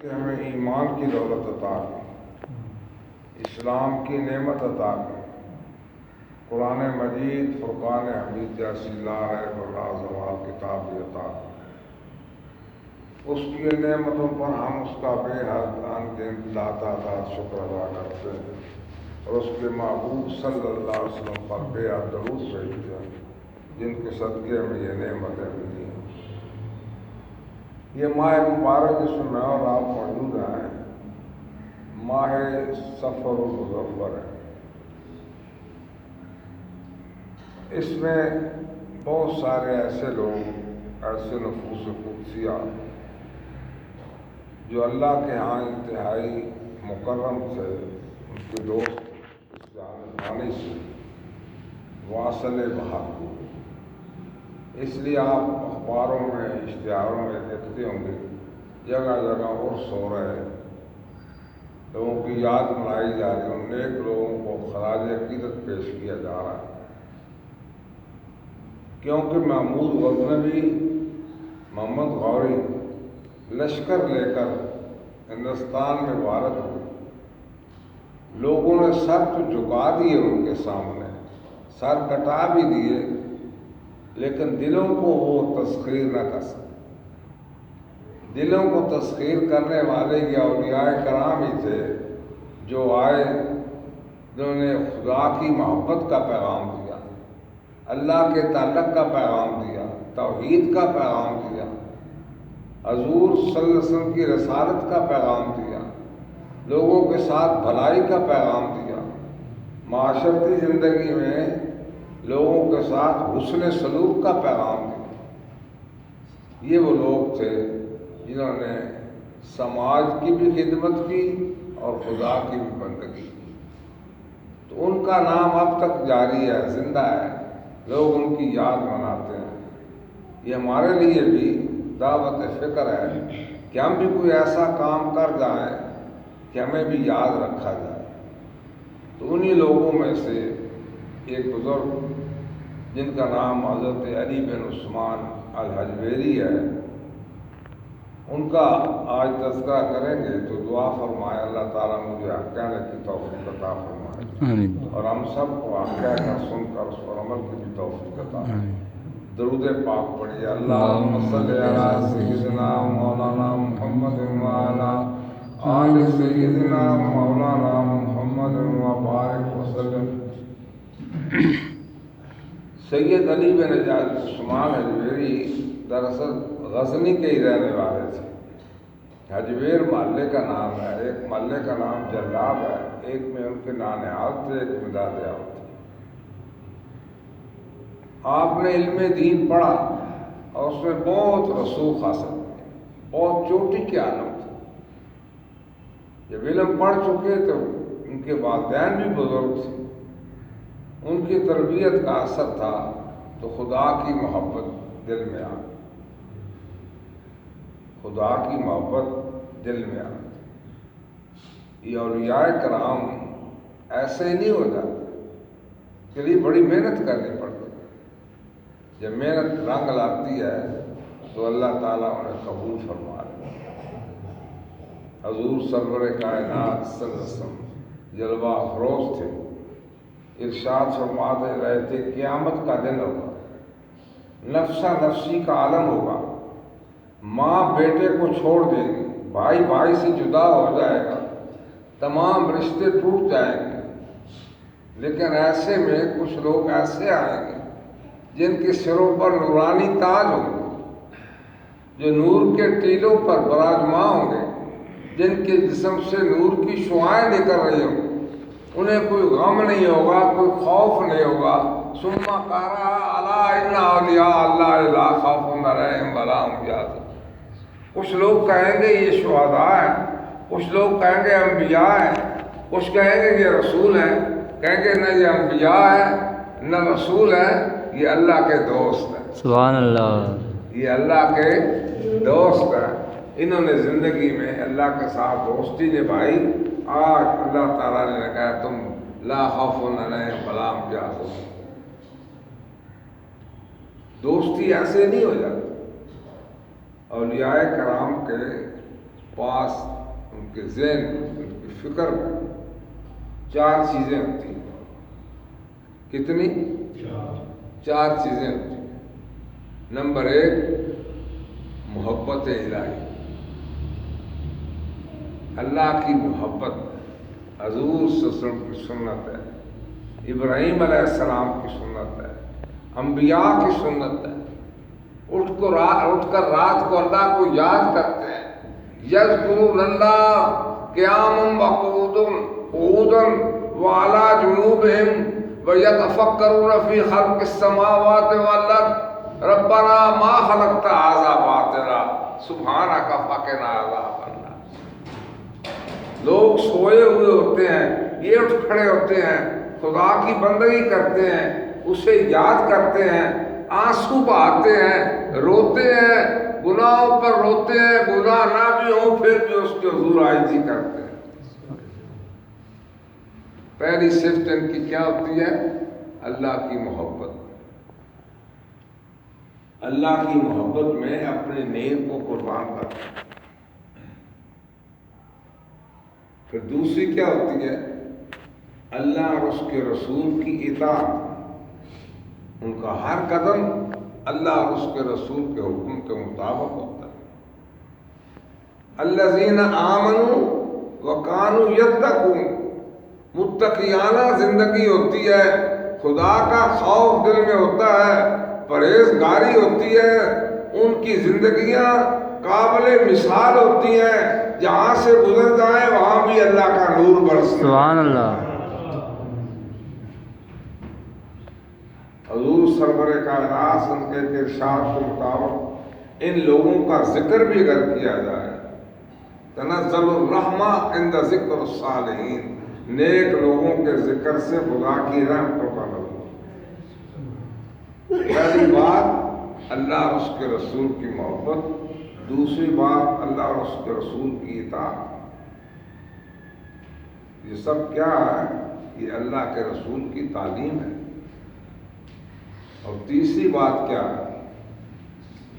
کہ ہمیں ایمان کی دولت عطا کی، اسلام کی نعمت عطا کی، قرآن مجید فرقان حمید جیسی لا ریب لازوال کتاب بھی عطا کی۔ اس کی نعمتوں پر ہم اس کا بے حد لاتعداد شکر ادا کرتے ہیں اور اس کے محبوب صلی اللہ علیہ وسلم پر بے حد درود بھیجتے ہیں جن کے صدقے میں یہ نعمتیں ملی ہیں۔ یہ ماہ مبارک جس میں اور آپ موجود ہیں ماہ سفر المظفر ہے۔ اس میں بہت سارے ایسے لوگ، ایسے نفوس قدسیہ جو اللہ کے ہاں انتہائی مکرم تھے، ان کے دوست اس جانب سے واصل بحق ہوئے۔ اس لیے آپ اخباروں میں، اشتہاروں میں دیکھتے ہوں گے جگہ جگہ عرس ہو رہے ہیں، لوگوں کی یاد منائی جا رہی ہے، ان نیک لوگوں کو خراج عقیدت پیش کیا جا رہا ہے، کیونکہ محمود غزنوی، محمد غوری لشکر لے کر ہندوستان میں وارد ہوئے۔ لوگوں نے سر تو جھکا دیے ان کے سامنے، سر کٹا بھی دیے، لیکن دلوں کو وہ تسخیر نہ کر سکے۔ دلوں کو تسخیر کرنے والے یہ اولیاء کرام ہی تھے جو آئے، جنہوں نے خدا کی محبت کا پیغام دیا، اللہ کے تعلق کا پیغام دیا، توحید کا پیغام دیا، حضور صلی اللہ علیہ وسلم کی رسالت کا پیغام دیا، لوگوں کے ساتھ بھلائی کا پیغام دیا، معاشرتی زندگی میں لوگوں کے ساتھ حسن سلوک کا پیغام دیا۔ یہ وہ لوگ تھے جنہوں نے سماج کی بھی خدمت کی اور خدا کی بھی بندگی کی، تو ان کا نام اب تک جاری ہے، زندہ ہے، لوگ ان کی یاد مناتے ہیں۔ یہ ہمارے لیے بھی دعوت فکر ہے کہ ہم بھی کوئی ایسا کام کر جائیں کہ ہمیں بھی یاد رکھا جائے۔ تو انہی لوگوں میں سے ایک بزرگ جن کا نام حضرت علی بن عثمان الحجویری ہے، ان کا آج تذکرہ کریں گے تو دعا فرمائے اللہ تعالیٰ مجھے حق کہنے کی توفیق عطا فرمائے، آمین، اور ہم سب کو حق کہہ کر سن کر اس پر عمل کی بھی توفیق عطا فرمائے۔ درود پاک پڑھیے، اللہم صلی علی سیدنا مولانا محمد وعلی آل سیدنا مولانا محمد وبارک وسلم۔ سید علی بن عثمان حجویری دراصل غزنی کے ہی رہنے والے تھے۔ حجویر محلے کا نام ہے، ایک محلے کا نام جلاب ہے، ایک میں ان کے نانحال تھے، ایک میں دادیال تھے۔ آپ نے علم دین پڑھا اور اس میں بہت رسوخ حاصل کیا، بہت چوٹی کے عالم تھے۔ جب علم پڑھ چکے تو ان کے والدین بھی بزرگ تھے، ان کی تربیت کا اثر تھا تو خدا کی محبت دل میں آ گئی، خدا کی محبت دل میں آ گئی۔ یہ اولیاء کرام ایسے ہی نہیں ہو جاتے، اس کے لیے بڑی محنت کرنی پڑتی۔ جب محنت رنگ لاتی ہے تو اللہ تعالیٰ انہیں قبول فرما لیتا۔ حضور سرور کائنات صلی اللہ علیہ وسلم جلوہ افروز تھے، ارشاد فرماتے رہے تھے قیامت کا دن ہوگا، نفسا نفسی کا عالم ہوگا، ماں بیٹے کو چھوڑ دے گی، بھائی بھائی سے جدا ہو جائے گا، تمام رشتے ٹوٹ جائیں گے، لیکن ایسے میں کچھ لوگ ایسے آئیں گے جن کے سروں پر نورانی تاج ہوں گے، جو نور کے ٹیلوں پر براجماں ہوں گے، جن کے جسم سے نور کی شعائیں نکل رہی ہوں گی، انہیں کوئی غم نہیں ہوگا، کوئی خوف نہیں ہوگا۔ ثم قرأ الا ان اولیاء اللہ لا خوف علیہم ولا هم یحزنون۔ کچھ لوگ کہیں گے یہ شہداء ہیں، کچھ لوگ کہیں گے انبیاء ہیں، کچھ کہیں گے یہ رسول ہیں، کہیں گے نہ یہ انبیاء ہیں نہ رسول ہیں، یہ اللہ کے دوست ہیں۔ سبحان اللہ، یہ اللہ کے دوست ہیں، انہوں نے زندگی میں اللہ کے ساتھ دوستی نبھائی، آج اللہ تعالیٰ نے کہا تم لا خوف علیہم ولا هم یحزنون۔ دوستی ایسے نہیں ہو جاتی۔ اولیاء کرام کے پاس، ان کے ذہن، ان کی فکر میں 4 چیزیں ہوتی ہیں۔ کتنی؟ 4 چیزیں ہوتی ہیں۔ نمبر 1 محبت الہی، اللہ کی محبت، حضور صلی اللہ علیہ وسلم کی سنت ہے، ابراہیم علیہ السلام کی سنت ہے، انبیاء کی سنت ہے۔ اٹھ کر رات کو اللہ کو یاد کرتے ہیں، یذکرون اللہ قیاما وقعودا وعلی جنوبہم ویتفکرون فی خلق السماوات والارض ربنا ما خلقت ھذا باطلا سبحانک فقنا عذاب النار۔ لوگ سوئے ہوئے ہوتے ہیں، یہ اٹھ کھڑے ہوتے ہیں، خدا کی بندگی کرتے ہیں، اسے یاد کرتے ہیں، آنسو بہاتے ہیں، روتے ہیں، گناہوں پر روتے ہیں، گناہ نہ بھی ہوں پھر بھی اس کے حضور عاجزی کرتے ہیں۔ پہلی صفت ان کی کیا ہوتی ہے؟ اللہ کی محبت۔ اللہ کی محبت میں اپنے نیک کو قربان کرتے ہیں۔ پھر دوسری کیا ہوتی ہے؟ اللہ اور اس کے رسول کی اطاعت، ان کا ہر قدم اللہ اور اس کے رسول کے حکم کے مطابق ہوتا ہے۔ الذین آمنوا وکانوا یتقون، متقیانہ زندگی ہوتی ہے، خدا کا خوف دل میں ہوتا ہے، پرہیزگاری ہوتی ہے، ان کی زندگیاں قابل مثال ہوتی ہیں، جہاں سے گزر جائیں وہاں بھی اللہ کا نور برستا ہے۔ سبحان اللہ۔ حضور سرور کائنات ان کے ارشاد کے مطابق ان لوگوں کا ذکر بھی اگر کیا جائے، تنزل الرحمہ عند ذکر الصالحین، نیک لوگوں کے ذکر سے خدا کی رحمتوں کا نزول۔ پہلی بات اللہ اور اس کے رسول کی محبت، دوسری بات اللہ اور اس کے رسول کی اطاعت۔ یہ سب کیا ہے؟ یہ اللہ کے رسول کی تعلیم ہے۔ اور تیسری بات کیا ہے؟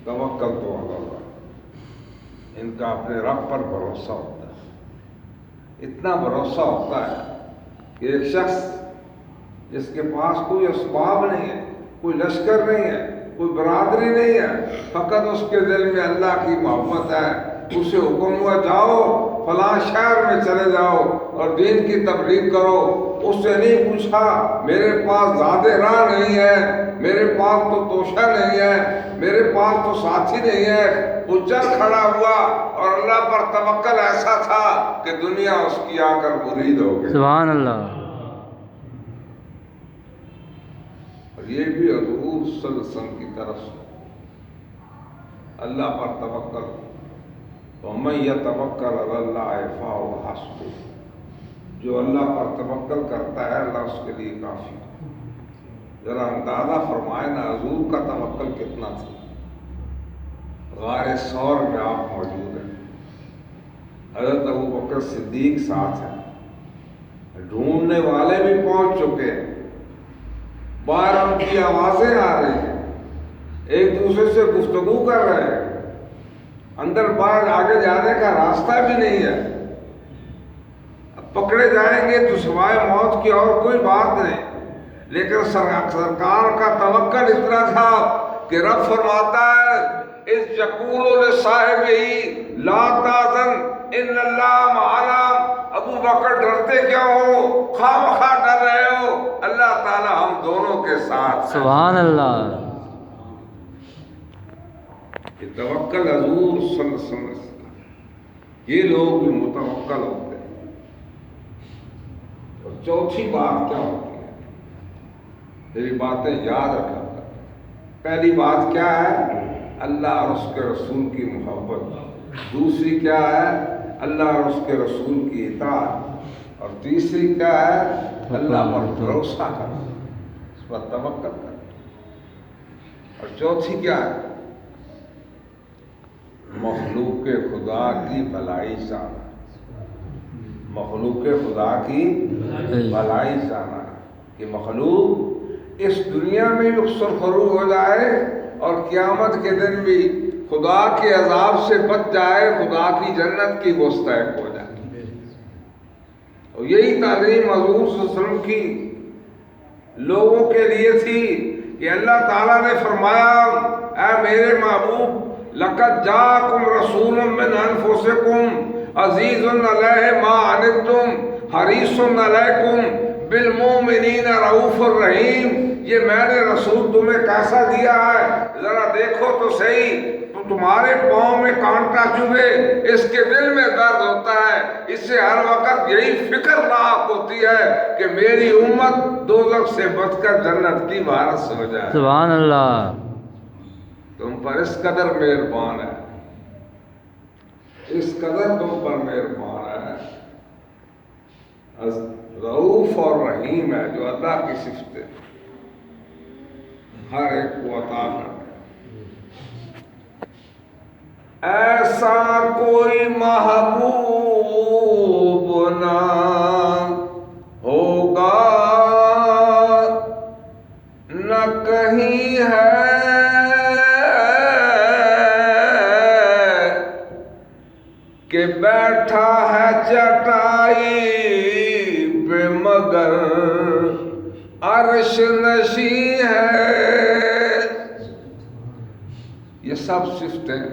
توکل تو اللہ، ان کا اپنے رب پر بھروسہ ہوتا ہے۔ اتنا بھروسہ ہوتا ہے کہ ایک شخص جس کے پاس کوئی اسباب نہیں ہے، کوئی لشکر نہیں ہے، کوئی برادری نہیں ہے، فقط اس کے دل میں اللہ کی محبت ہے، اسے حکم ہوا جاؤ فلاں شہر میں چلے جاؤ اور دین کی تبلیغ کرو، اس سے نہیں پوچھا میرے پاس زیادہ راہ نہیں ہے، میرے پاس تو توشہ نہیں ہے، میرے پاس تو ساتھی نہیں ہے، وہ چل کھڑا ہوا اور اللہ پر توکل ایسا تھا کہ دنیا اس کی آ کر مرید ہو گئی۔ سبحان اللہ۔ اور یہ بھی حضور صلی اللہ علیہ وسلم کی طرف سے اللہ پر توکل، وَمَن يَتَوَكَّلْ عَلَى اللَّهِ فَهُوَ حَسْبُهُ، جو اللہ پر توکل کرتا ہے اللہ اس کے لیے کافی ہے۔ ذرا اندازہ فرمائے نا حضور کا توکل کتنا تھا۔ غار ثور میں آپ موجود ہیں، حضرت ابوبکر صدیق ساتھ ہیں، ڈھونڈنے والے بھی پہنچ چکے ہیں، باہر ان کی آوازیں آ رہی ہیں، ایک دوسرے سے گفتگو کر رہے ہیں، اندر باہر آگے جانے کا راستہ بھی نہیں ہے، اب پکڑے جائیں گے تو سوائے موت کی اور کوئی بات نہیں۔ لیکن سرکار کا توکل اتنا تھا کہ رب فرماتا ہے اذ یقول لصاحبہ لا تحزن ان اللہ معنا، ابو بکر ڈرتے کیوں ہو، خواہ مخواہ ڈر رہے ہو، اللہ تعالی ہم دونوں کے ساتھ۔ سبحان اللہ۔ یہ توکل حضور صلی اللہ علیہ وسلم، یہ لوگ بھی متوکل ہوتے ہیں۔ اور چوتھی بات کیا ہوتی ہے؟ میری باتیں یاد رکھا تھا۔ پہلی بات کیا ہے؟ اللہ اور اس کے رسول کی محبت، دوسری کیا ہے؟ اللہ اور اس کے رسول کی اطاعت، اور تیسری کیا ہے؟ اللہ پر بھروسہ کرنا، اس پر توکل کرنا، اور چوتھی کیا ہے؟ مخلوق خدا کی بھلائی چاہنا، مخلوق خدا کی بھلائی چاہنا، کہ مخلوق اس دنیا میں بھی سرخرو ہو جائے اور قیامت کے دن بھی خدا کے عذاب سے بچ جائے، خدا کی جنت کی مستحق ہو جائے۔ اور یہی تعلیم حضور صلی اللہ علیہ وسلم کی لوگوں کے لیے تھی کہ اللہ تعالیٰ نے فرمایا اے میرے محبوب لقد جاءکم رسول من انفسکم عزیز علیہ ما عنتم حریص علیکم بالمؤمنین رؤوف الرحیم۔ یہ میں نے رسول تمہیں کیسا دیا ہے، ذرا دیکھو تو صحیح، تو تمہارے پاؤں میں کانٹا چبھے اس کے دل میں درد ہوتا ہے، اس سے ہر وقت یہی فکر لاحق ہوتی ہے کہ میری امت دوزخ سے بچ کر جنت کی وارث ہو جائے۔ سبحان اللہ۔ تم پر اس قدر مہربان ہے، اس قدر تم پر مہربان ہے، رؤوف اور رحیم ہے، جو اللہ کی صفت ہے، ہر ایک کو عطا کرتا ہے۔ ایسا کوئی محبوب نہ ہوگا نہ کہیں ہے کہ بیٹھا ہے چٹائی پہ مگر عرش نشیں ہے۔ یہ سب صفتیں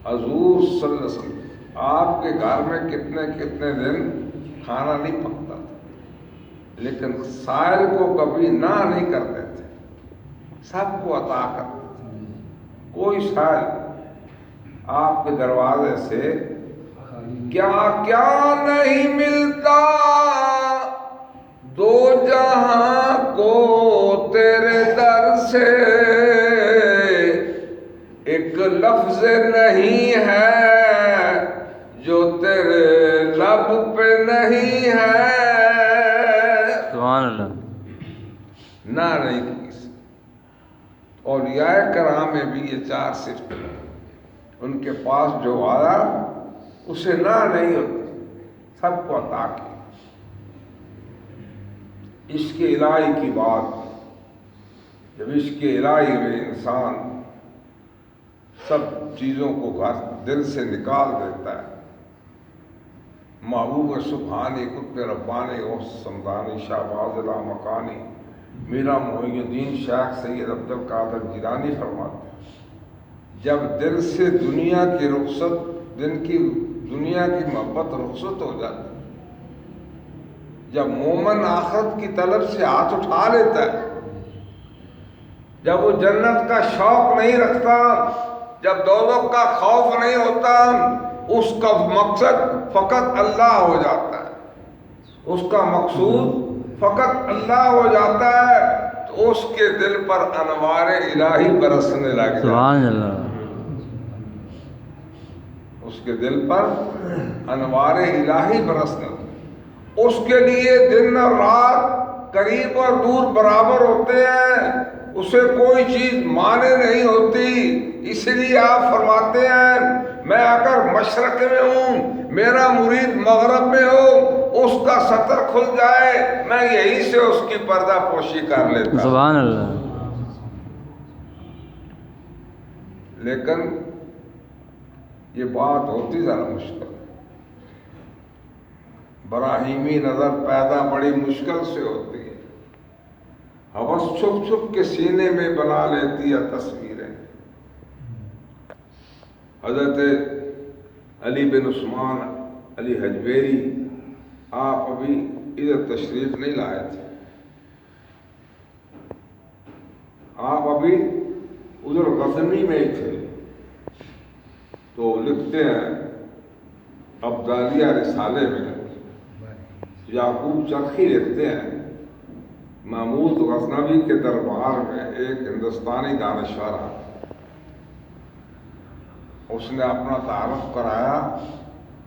حضور صلی اللہ علیہ وسلم، آپ کے گھر میں کتنے کتنے دن کھانا نہیں پکتا تھا، لیکن سائل کو کبھی نہ نہیں کرتے تھے، سب کو عطا کرتے تھے۔ کوئی سائل آپ کے دروازے سے کیا کیا نہیں ملتا دو جہاں کو تیرے در سے، ایک لفظ نہیں ہے جو تیرے لب پہ نہیں ہے۔ سبحان اللہ۔ نہ نہیں کسی۔ اولیاء کرام میں بھی یہ چار صفت ہیں، ان کے پاس جو آیا اسے نہ نہیں ہوتی، سب کو عطا کی۔ عشق الہی کی بات، جب عشق الہی میں انسان سب چیزوں کو دل سے نکال دیتا ہے، محبوب سبحانی قطب ربانی غوث سمدانی شہباز لا مکانی میرا محی الدین شیخ سید عبد القادر جیلانی فرماتے ہیں، جب دل سے دنیا کی رخصت، دنیا کی محبت رخصت ہو جاتی، جب مومن آخرت کی طلب سے ہاتھ اٹھا لیتا ہے، جب وہ جنت کا شوق نہیں رکھتا، جب دوزخ کا خوف نہیں ہوتا، اس کا مقصد فقط اللہ ہو جاتا ہے، اس کا مقصود فقط اللہ ہو جاتا ہے، تو اس کے دل پر انوار الہی برسنے لگ سبحان جاتے اللہ۔ اس کے دل پر انوار الہی برسنے، اس کے لیے دن اور رات قریب اور دور برابر ہوتے ہیں، اسے کوئی چیز مانے نہیں ہوتی۔ اس لیے آپ فرماتے ہیں میں اگر مشرق میں ہوں، میرا مرید مغرب میں ہو، اس کا ستر کھل جائے، میں یہی سے اس کی پردہ پوشی کر لیتا ہوں۔ سبحان اللہ۔ لیکن یہ بات ہوتی ذرا مشکل ہے، براہیمی نظر پیدا بڑی مشکل سے ہوتی ہے، ہوس چھپ چھپ کے سینے میں بنا لیتی ہے تصویریں۔ حضرت علی بن عثمان علی حجویری، آپ ابھی ادھر تشریف نہیں لائے تھے، آپ ابھی ادھر غزنی میں ہی تھے، تو لکھتے ہیں ابدالیہ رسالے میں، یعقوب چرخی لکھتے ہیں محمود غزنوی کے دربار میں ایک ہندوستانی دانشور آیا، اس نے اپنا تعارف کرایا،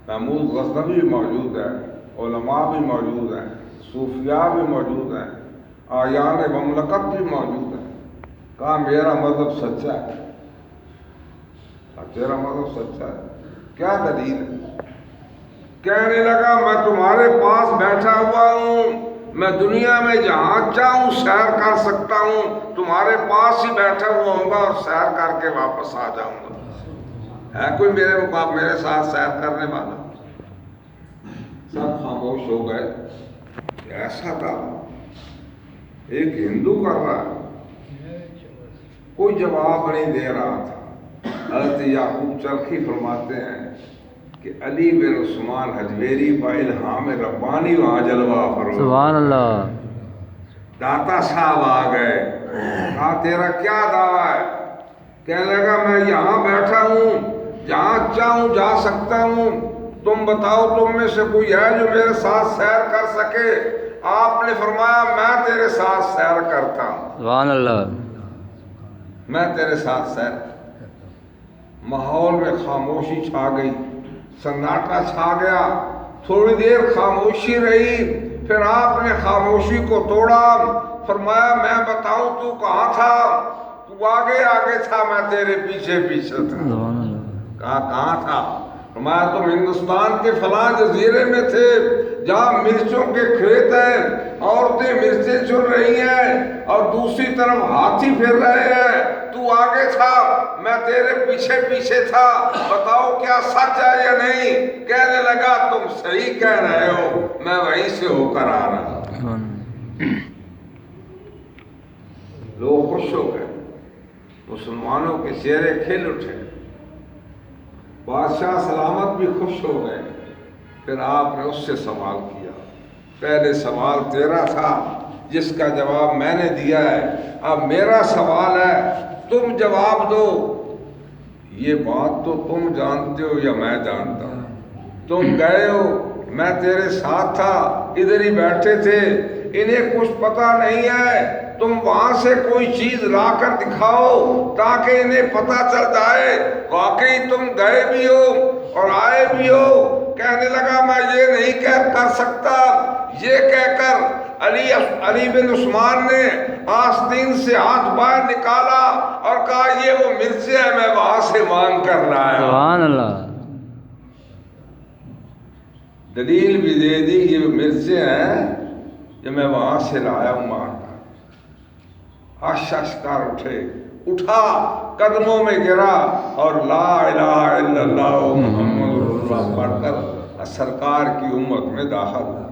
محمود غزنوی بھی موجود ہے، علماء بھی موجود ہیں، صوفیاء بھی موجود ہیں، آیان مملکت بھی موجود ہیں۔ کہا میرا مذہب سچا ہے۔ تیرا مذہب سچا ہے؟ کیا دلیل ہے؟ کہنے لگا میں تمہارے پاس بیٹھا ہوا ہوں، میں دنیا میں جہاں چاہوں سیر کر سکتا ہوں، تمہارے پاس ہی بیٹھا ہوا ہوں گا اور سیر کر کے واپس آ جاؤں گا۔ ہے کوئی میرے ساتھ سیر کرنے والا؟ سب خاموش ہو گئے۔ ایسا تھا ایک ہندو کر رہا ہے، کوئی جواب نہیں دے رہا تھا۔ حضرت یعقوب چرخی فرماتے ہیں کہ علی بن عثمان حجویری با الہام ربانی وہاں جلوہ فرما۔ سبحان اللہ۔ داتا صاحب آ گئے، کہا تیرا کیا دعویٰ ہے؟ کہنے لگا میں یہاں بیٹھا ہوں، جہاں چاہوں جا سکتا ہوں، تم بتاؤ تم میں سے کوئی ہے جو میرے ساتھ سیر کر سکے؟ آپ نے فرمایا میں تیرے ساتھ سیر کرتا ہوں، سبحان اللہ۔ میں تیرے ساتھ سیر۔ ماحول میں خاموشی چھا گئی، سناٹا چھا گیا، تھوڑی دیر خاموشی رہی، پھر آپ نے خاموشی کو توڑا، فرمایا میں بتاؤں تو کہاں تھا؟ تو آگے آگے تھا، میں تیرے پیچھے پیچھے تھا۔ سبحان اللہ۔ کہا کہاں تھا؟ فرمایا تم ہندوستان کے فلاں جزیرے میں تھے جہاں مرچوں کے کھیت ہیں، عورتیں مرچیں چن رہی ہیں اور دوسری طرف ہاتھی پھر رہے ہیں، تو آگے تھا، میں تیرے پیچھے پیچھے تھا، بتاؤ کیا سچ ہے یا نہیں؟ کہنے لگا تم صحیح کہہ رہے ہو، میں وہیں سے ہو کر آ رہا ہوں۔ لوگ خوش ہو گئے، مسلمانوں کے چہرے کھل اٹھے، بادشاہ سلامت بھی خوش ہو گئے۔ پھر آپ نے اس سے سوال کیا، پہلے سوال تیرا تھا جس کا جواب میں نے دیا ہے، اب میرا سوال ہے، تم جواب دو۔ یہ بات تو تم جانتے ہو یا میں جانتا ہوں؟ تم گئے ہو، میں تیرے ساتھ تھا، ادھر ہی بیٹھے تھے، انہیں کچھ پتا نہیں ہے، تم وہاں سے کوئی چیز لا کر دکھاؤ تاکہ انہیں پتا چل جائے واقعی تم گئے بھی ہو اور آئے بھی ہو۔ کہنے لگا میں یہ نہیں کر سکتا۔ یہ کہہ کر علی بن عثمان نے آستین سے ہاتھ باہر نکالا اور کہا یہ وہ مرچیں ہیں میں وہاں سے مانگ کر لایا۔ سبحان اللہ۔ دلیل بھی دے دی، یہ مرچیں ہیں جو میں وہاں سے لایا ہوں مانگ کر۔ کر اٹھا، قدموں میں گرا اور لا الہ الا اللہ محمد رسول اللہ پڑھ کر سرکار کی امت میں داخل ہوا۔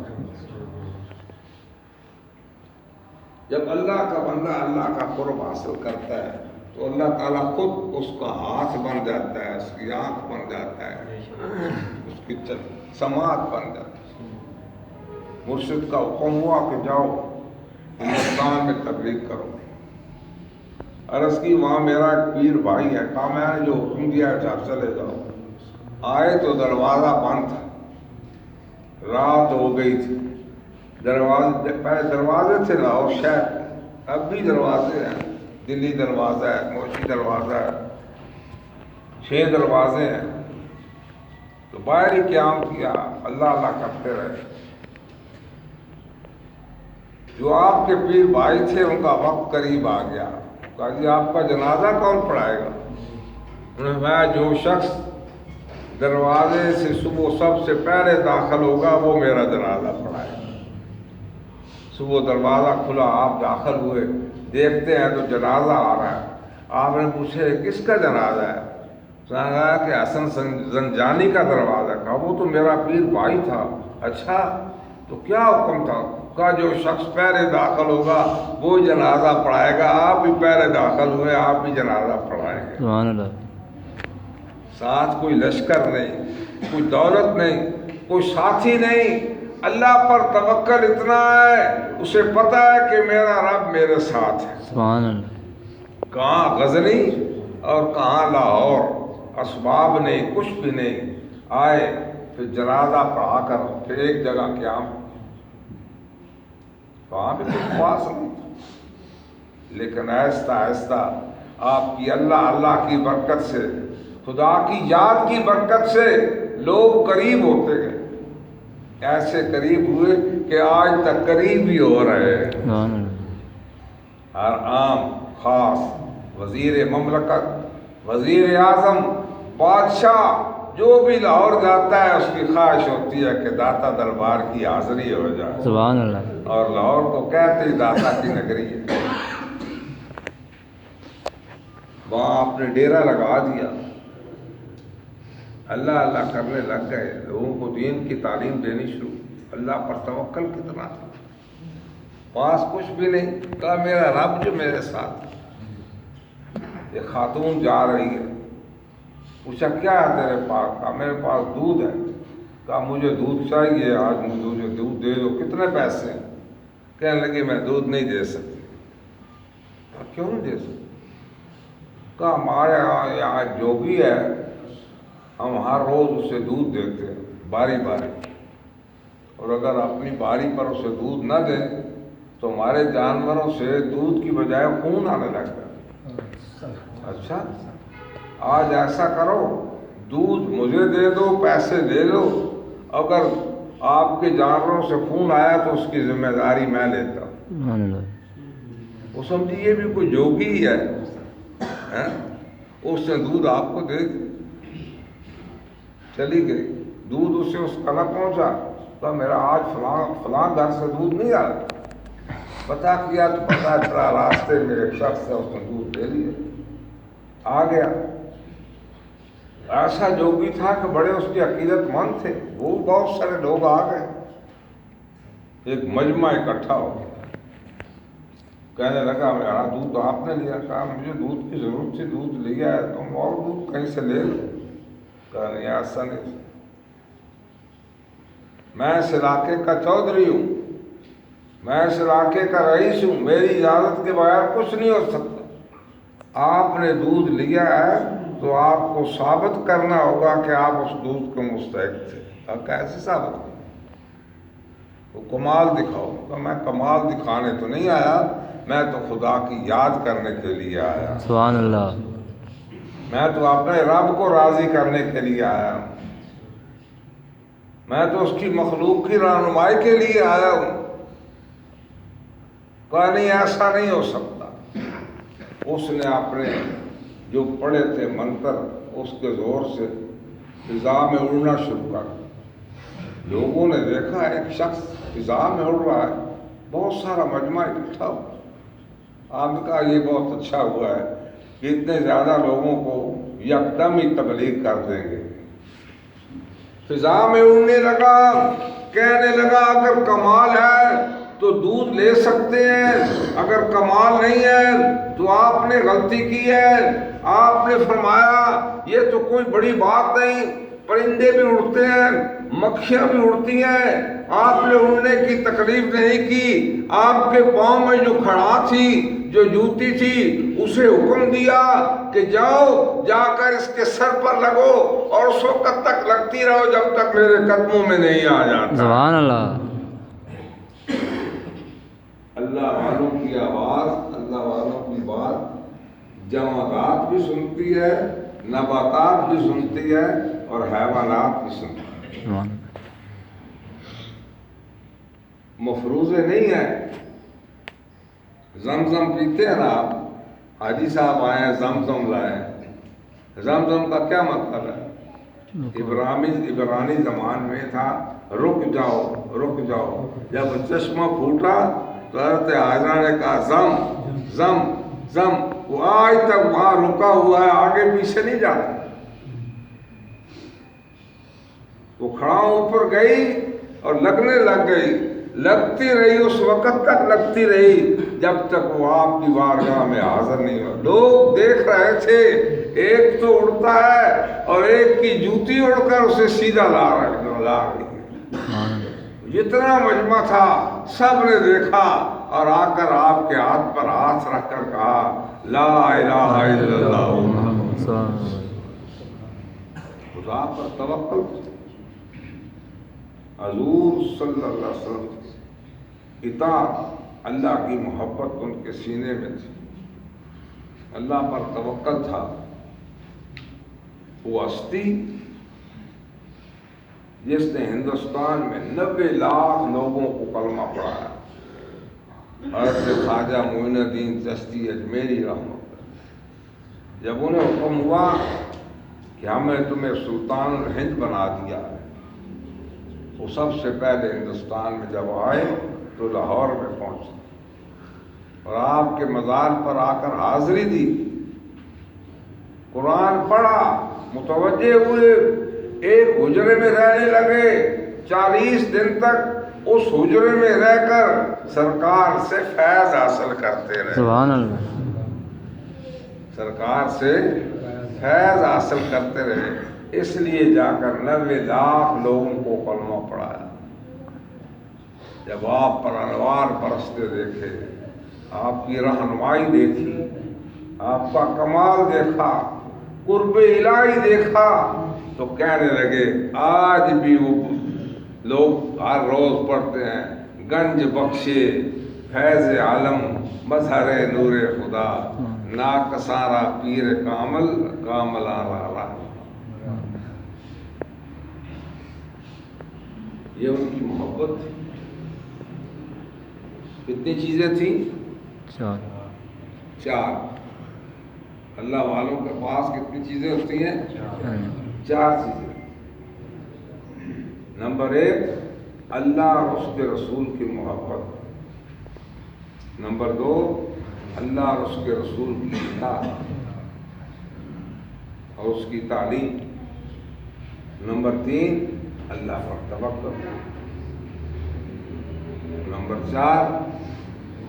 جب اللہ کا بندہ اللہ کا قرب حاصل کرتا ہے تو اللہ تعالیٰ خود اس کا ہاتھ بن جاتا ہے، اس کی آنکھ بن جاتا ہے، اس کی سماعت بن جاتی ہے۔ مرشد کا حکم ہوا کہ جاؤ ہندوستان میں تبلیغ کرو۔ عرض کی وہاں میرا ایک پیر بھائی ہے، کہا میں نے جو حکم دیا ہے آپ چلے جاؤ۔ آئے تو دروازہ بند تھا، رات ہو گئی تھی، پہلے دروازے تھے لاہور شہر، اب بھی دروازے ہیں، دلی دروازہ ہے، موچی دروازہ ہے، 6 دروازے ہیں۔ تو باہر ہی قیام کیا، اللہ اللہ کرتے رہے۔ جو آپ کے پیر بھائی تھے ان کا وقت قریب آ گیا، کہا جی آپ کا جنازہ کون پڑھائے گا؟ انہوں نے کہا جو شخص دروازے سے صبح سب سے پہلے داخل ہوگا وہ میرا جنازہ پڑھائے گا۔ صبح دروازہ کھلا، آپ داخل ہوئے، دیکھتے ہیں تو جنازہ آ رہا ہے۔ آپ نے پوچھے کس کا جنازہ ہے؟ کہا کہ حسن زنجانی کا دروازہ۔ کہا وہ تو میرا پیر بھائی تھا۔ اچھا تو کیا حکم تھا؟ کہا جو شخص پہلے داخل ہوگا وہ جنازہ پڑھائے گا، آپ بھی پہلے داخل ہوئے، آپ بھی جنازہ پڑھائیں گے۔ سبحان اللہ۔ ساتھ کوئی لشکر نہیں، کوئی دولت نہیں، کوئی ساتھی نہیں، اللہ پر توکل اتنا ہے، اسے پتا ہے کہ میرا رب میرے ساتھ ہے۔ سبحان اللہ۔ کہاں غزنی اور کہاں لاہور، اسباب نہیں، کچھ بھی نہیں، آئے پھر جنازہ پڑھا کر پھر ایک جگہ قیام، وہاں بھی کچھ خاص نہیں، لیکن آہستہ آہستہ آپ کی اللہ اللہ کی برکت سے، خدا کی یاد کی برکت سے لوگ قریب ہوتے گئے، ایسے قریب ہوئے کہ آج تک قریب ہی ہو رہے ہیں۔ ہر عام، خاص، وزیر مملکت، وزیر اعظم، بادشاہ، جو بھی لاہور جاتا ہے اس کی خواہش ہوتی ہے کہ داتا دربار کی حاضری ہو جائے، سبحان اللہ، اور لاہور کو کہتے ہی داتا کی نگری ہے۔ وہاں آپ نے ڈیرا لگا دیا، اللہ اللہ کرنے لگ گئے، لوگوں کو دین کی تعلیم دینی شروع، اللہ پر توکل کتنا تھا، پاس کچھ بھی نہیں، کہا میرا رب جو میرے ساتھ ہے۔ یہ خاتون جا رہی ہے، پوچھا کیا ہے تیرے پاس؟ کہا میرے پاس دودھ ہے۔ کہا مجھے دودھ چاہیے، آج مجھے دودھ دے دو، کتنے پیسے ہیں؟ کہنے لگی میں دودھ نہیں دے سکتی۔ کہا کیوں نہیں دے سکتی؟ کہا ہمارے یہاں جوگی ہے، ہم ہر روز اسے دودھ دیتے ہیں باری باری، اور اگر اپنی باری پر اسے دودھ نہ دیں تو ہمارے جانوروں سے دودھ کی بجائے خون آنے لگتا ہے۔ اچھا آج ایسا کرو، دودھ مجھے دے دو، پیسے دے دو، اگر آپ کے جانوروں سے خون آیا تو اس کی ذمہ داری میں لیتا ہوں۔ سبحان اللہ، وہ سمجھی یہ بھی کوئی جوگی ہی ہے، اس نے دودھ آپ کو دے دی، چلی گئی، دودھ اسے اس کا نہ پہنچا، تو میرا آج فلاں گھر سے دودھ نہیں آ رہا، پتا کیا تو پتا چلا راستے میں ایک شخص ہے، اس نے دودھ دے لیا، آ گیا۔ ایسا جوگی تھا کہ بڑے اس کی عقیدت مند تھے، وہ بہت سارے لوگ آ گئے، ایک مجمع اکٹھا ہو گیا، کہنے لگا میرا دودھ آپ نے لیا؟ کہا مجھے دودھ کی ضرورت تھی، دودھ لیا ہے، تم اور دودھ کہیں سے لے لو۔ کہا نہیں ایسا نہیں، میں اس علاقے کا چودھری ہوں، میں اس علاقے کا رئیس ہوں، میری اجازت کے بغیر کچھ نہیں ہو سکتا، آپ نے دودھ لیا ہے تو آپ کو ثابت کرنا ہوگا کہ آپ اس دودھ کے مستحق تھے۔ اب کیسے ثابت کریں؟ وہ کمال دکھاؤ۔ تو میں کمال دکھانے تو نہیں آیا، میں تو خدا کی یاد کرنے کے لیے آیا، سبحان اللہ، میں تو اپنے رب کو راضی کرنے کے لیے آیا ہوں، میں تو اس کی مخلوق کی رہنمائی کے لیے آیا ہوں۔ کہا نہیں ایسا نہیں ہو سکتا۔ اس نے اپنے جو پڑھے تھے منتر اس کے زور سے فضا میں اڑنا شروع کر دیا۔ لوگوں نے دیکھا ایک شخص فضا میں اڑ رہا ہے، بہت سارا مجمع اکٹھا ہوا۔ آپ نے کہا یہ بہت اچھا ہوا ہے کہ اتنے زیادہ لوگوں کو یکدم ہی تبلیغ کر دیں گے۔ فضا میں اڑنے لگا، کہنے لگا اگر کمال ہے تو دودھ لے سکتے ہیں، اگر کمال نہیں ہے تو آپ نے غلطی کی ہے۔ آپ نے فرمایا یہ تو کوئی بڑی بات نہیں، پرندے بھی اڑتے ہیں، مکھیاں بھی اڑتی ہیں، آپ نے اڑنے کی تکلیف نہیں کی۔ آپ کے پاؤں میں جو کھڑا تھی، جو جوتی تھی، اسے حکم دیا کہ جاؤ جا کر اس کے سر پر لگو اور اس وقت تک لگتی رہو جب تک میرے قدموں میں نہیں آ جاتا۔ سبحان اللہ، اللہ والوں کی آواز، اللہ والوں کی بات جمادات بھی سنتی ہے، نباتات بھی سنتی ہے اور حیوانات بھی سنتی ہے۔ سبحان اللہ، مفروضے نہیں ہے۔ زمزم پیتے ہیں نا آپ، حاجی صاحب آئے ہیں زمزم لائے، زمزم کا کیا مطلب ہے؟ عبرانی زمان میں تھا رک جاؤ رک جاؤ، جب چشمہ پھوٹا تو حضرت حاجرہ نے کہا زم زم زم، وہ آج تک وہاں رکا ہوا ہے، آگے پیچھے نہیں جاتا۔ وہ کھڑا اوپر گئی اور لگنے لگ گئی، لگتی رہی، اس وقت تک لگتی رہی جب تک وہ آپ کی بارگاہ میں حاضر نہیں ہوا۔ لوگ دیکھ رہے تھے، ایک تو اڑتا ہے اور ایک کی جوتی اڑ کر اسے سیدھا لا رہی ہے۔ جتنا مجمع تھا سب نے دیکھا اور آ کر آپ کے ہاتھ پر ہاتھ رکھ کر کہا لا الہ الا اللہ، خدا پر توکل۔ حضور صلی اللہ علیہ وسلم اطاعت، اللہ کی محبت ان کے سینے میں تھی، اللہ پر توکل تھا۔ وہ ہستی جس نے ہندوستان میں 90 لاکھ لوگوں کو کلمہ پڑھایا، حضرت خواجہ معین الدین چشتی اجمیری رحمۃ اللہ، جب انہیں حکم ہوا کہ ہمیں تمہیں سلطان الہند بنا دیا ہے، وہ سب سے پہلے ہندوستان میں جب آئے تو لاہور میں پہنچے اور آپ کے مزار پر آ کر حاضری دی، قرآن پڑھا، متوجہ ہوئے، ایک حجرے میں رہنے لگے، 40 دن تک اس حجرے میں رہ کر سرکار سے فیض حاصل کرتے رہے، سبحان اللہ، سرکار سے فیض حاصل کرتے رہے، اس لیے جا کر 90 لاکھ لوگوں کو کلمہ پڑھایا۔ جب آپ پر انوار برستے دیکھے، آپ کی رہنمائی دیکھی، آپ کا کمال دیکھا، قرب الہی دیکھا، تو کہنے لگے آج بھی وہ لوگ ہر روز پڑھتے ہیں، گنج بخشے فیض عالم مظہر نور خدا، ناکسارا پیر کامل کاملارا راہ۔ یہ ان کی محبت تھی۔ کتنی چیزیں تھیں؟ چار۔ اللہ والوں کے پاس کتنی چیزیں ہوتی ہیں؟ چار چیزیں۔ نمبر 1 اللہ اور اس کے رسول کی محبت، نمبر 2 اللہ اور اس کے رسول کی اطاعت اور اس کی تعلیم، نمبر 3 اللہ پر توکل، نمبر 4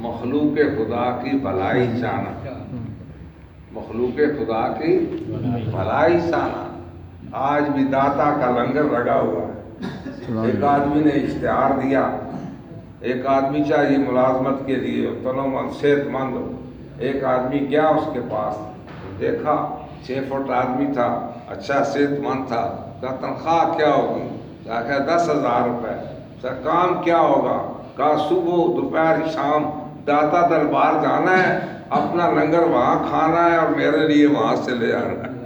مخلوق خدا کی بھلائی چاہنا، مخلوق خدا کی بھلائی چاہنا۔ آج بھی داتا کا لنگر لگا ہوا ہے، ایک آدمی نے اشتہار دیا، ایک آدمی چاہیے ملازمت کے لیے، تنومند صحت مند ہو، ایک آدمی گیا اس کے پاس، دیکھا 6 فٹ آدمی تھا، اچھا صحت مند تھا، کہا تنخواہ کیا ہوگی؟ کہا 10,000 روپے۔ سر کام کیا ہوگا؟ کہا صبح دوپہر شام داتا دربار جانا ہے، اپنا لنگر وہاں کھانا ہے اور میرے لیے وہاں سے لے آنا ہے۔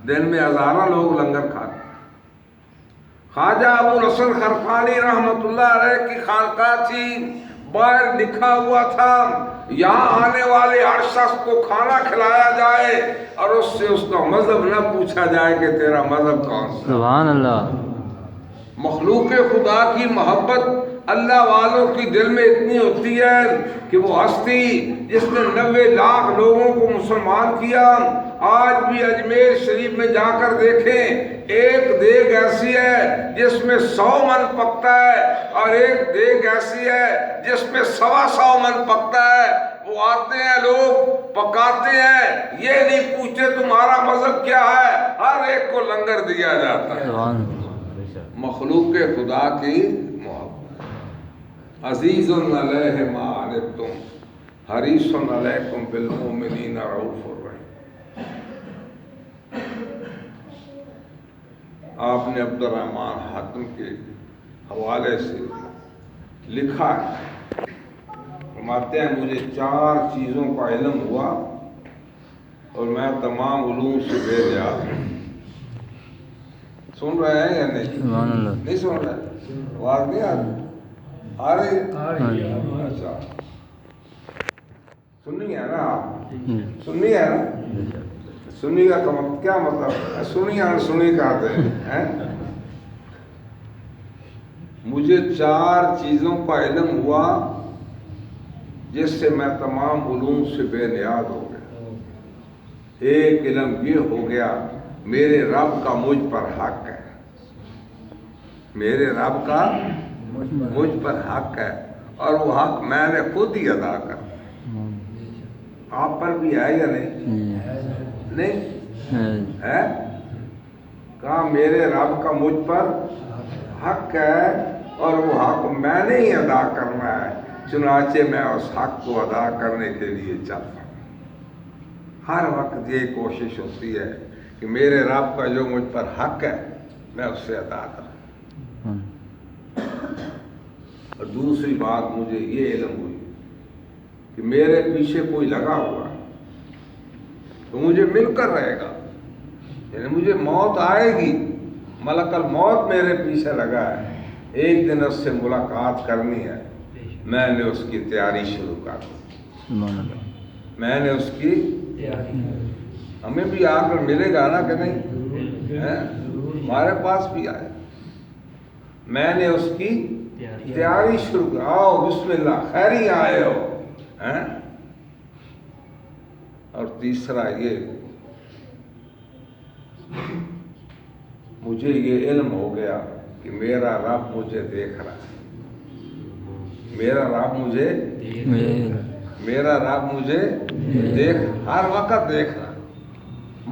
دن میں ہزاروں لوگ لنگر کھاتے۔ خواجہ ابو الحسن خرقانی رحمت اللہ علیہ کی خانقاہ تھی، باہر لکھا ہوا تھا یہاں آنے والے ہر شخص کو کھانا کھلایا جائے اور اس سے اس کا مذہب نہ پوچھا جائے کہ تیرا مذہب کون سا۔ سبحان اللہ۔ مخلوق خدا کی محبت اللہ والوں کی دل میں اتنی ہوتی ہے کہ وہ ہستی جس نے 90 لاکھ لوگوں کو مسلمان کیا، آج بھی اجمیر شریف میں جا کر دیکھیں، ایک دیگ ایسی ہے جس میں 100 من پکتا ہے اور ایک دیگ ایسی ہے جس میں 125 من پکتا ہے۔ وہ آتے ہیں لوگ پکاتے ہیں، یہ نہیں پوچھتے تمہارا مذہب کیا ہے، ہر ایک کو لنگر دیا جاتا ہے۔ مخلوق خدا کی محبت۔ عزیز علیہ ما عنتم حریص علیکم بالمؤمنین رؤوف الرحیم۔ آپ نے عبد الرحمن حاتم کے حوالے سے لکھا ہے، فرماتے ہیں مجھے 4 چیزوں کا علم ہوا اور میں تمام علوم سے بے نیاز ہوں۔ سن رہے ہیں یا نہیں؟ نہیں سن رہے؟ آواز نہیں آ رہی؟ اچھا سنی ہے نا آپ؟ سنی ہے نا؟ سنی کا کیا مطلب؟ سنی یا سنی کہتے ہیں۔ مجھے 4 چیزوں کا علم ہوا جس سے میں تمام علوم سے بے نیاز ہو گیا۔ ایک علم یہ ہو گیا میرے رب کا مجھ پر حق ہے، میرے رب کا مجھ پر حق ہے اور وہ حق میں نے خود ہی ادا کرنا۔ آپ پر بھی ہے یا نہیں؟ نہیں ہے؟ کہا میرے رب کا مجھ پر حق ہے اور وہ حق میں نے ہی ادا کرنا ہے، چنانچہ میں اس حق کو ادا کرنے کے لیے چلتا ہوں۔ ہر وقت یہ کوشش ہوتی ہے کہ میرے رب کا جو مجھ پر حق ہے میں اس سے ادا کروں۔ اور دوسری بات مجھے یہ علم ہوئی کہ میرے پیچھے کوئی لگا ہوا ہے تو مجھے مل کر رہے گا، یعنی مجھے موت آئے گی، ملک الموت میرے پیچھے لگا ہے، ایک دن اس سے ملاقات کرنی ہے، میں نے اس کی تیاری شروع کر دی، میں نے اس کی ہمیں بھی آ کر ملے گا نا کہ نہیں؟ ہمارے پاس بھی آئے. میں نے اس کی تیاری شروع کی. آؤ بسم اللہ خیر ہی آئے ہو. اور تیسرا یہ مجھے یہ علم ہو گیا کہ میرا رب مجھے دیکھ رہا ہے. میرا رب مجھے دیکھ ہر وقت دیکھ رہا ہے.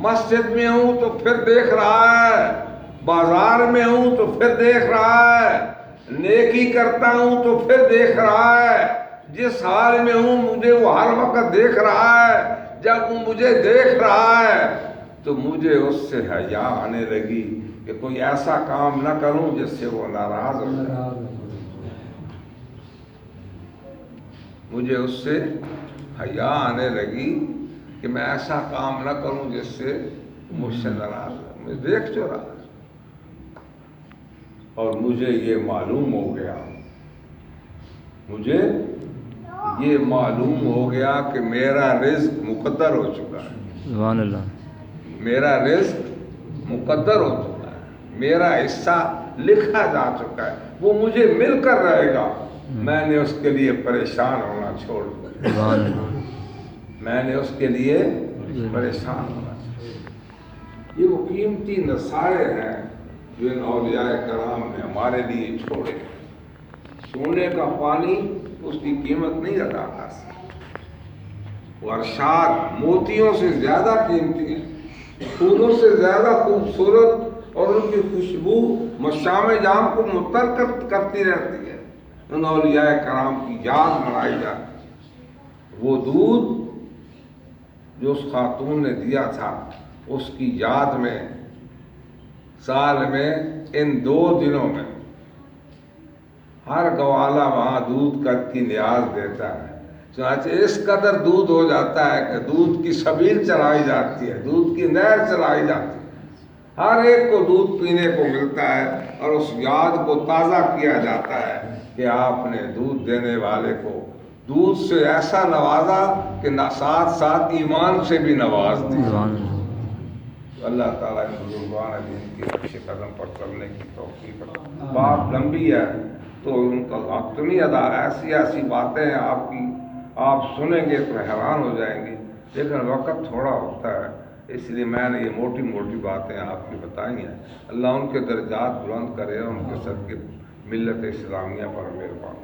مسجد میں ہوں تو پھر دیکھ رہا ہے, بازار میں ہوں تو پھر دیکھ رہا ہے, نیکی کرتا ہوں تو پھر دیکھ رہا ہے. جس حال میں ہوں مجھے وہ ہر وقت دیکھ رہا ہے. جب وہ مجھے دیکھ رہا ہے تو مجھے اس سے حیا آنے لگی کہ کوئی ایسا کام نہ کروں جس سے وہ ناراض ہو جائے. مجھے اس سے حیا آنے لگی کہ میں ایسا کام نہ کروں جس سے مجھ سے ناراض ہو. میں دیکھ جو رہا اور مجھے یہ معلوم ہو گیا, مجھے یہ معلوم ہو گیا کہ میرا رزق مقدر ہو چکا ہے. سبحان اللہ. میرا رزق مقدر ہو چکا ہے, میرا حصہ لکھا جا چکا ہے, وہ مجھے مل کر رہے گا. میں نے اس کے لیے پریشان ہونا چھوڑ دیا. سبحان اللہ. میں نے اس کے لیے پریشان ہونا چھوڑ دیا. یہ وہ قیمتی نصائح ہیں جو ان اولیاء کرام نے ہمارے لیے چھوڑے. سونے کا پانی اس کی قیمت نہیں ادا کر سکتا. وہ ارشاد موتیوں سے زیادہ قیمتی ہیں, پھولوں سے زیادہ خوبصورت, اور ان کی خوشبو مشام جام کو معطر کرتی رہتی ہے. ان اولیاء کرام کی یاد منائی جاتی ہے. وہ دودھ جو اس خاتون نے دیا تھا اس کی یاد میں سال میں ان 2 دنوں میں ہر گوالا وہاں دودھ کی نیاز دیتا ہے. چنانچہ اس قدر دودھ ہو جاتا ہے کہ دودھ کی سبیل چلائی جاتی ہے, دودھ کی نہر چلائی جاتی ہے. ہر ایک کو دودھ پینے کو ملتا ہے اور اس یاد کو تازہ کیا جاتا ہے کہ آپ نے دودھ دینے والے کو دودھ سے ایسا نوازا کہ ساتھ ساتھ ایمان سے بھی نواز دیا. اللہ تعالیٰ ان بزرگان دین کی نقش قدم پر چلنے کی توفیق عطا. بات لمبی ہے تو ان کا وقت نہیں ادا. ایسی باتیں ہیں آپ سنیں گے تو حیران ہو جائیں گے, لیکن وقت تھوڑا ہوتا ہے, اس لیے میں نے یہ موٹی باتیں آپ کی بتائی ہیں. اللہ ان کے درجات بلند کرے, ان کے صدقے ملت اسلامیہ پر مہربان.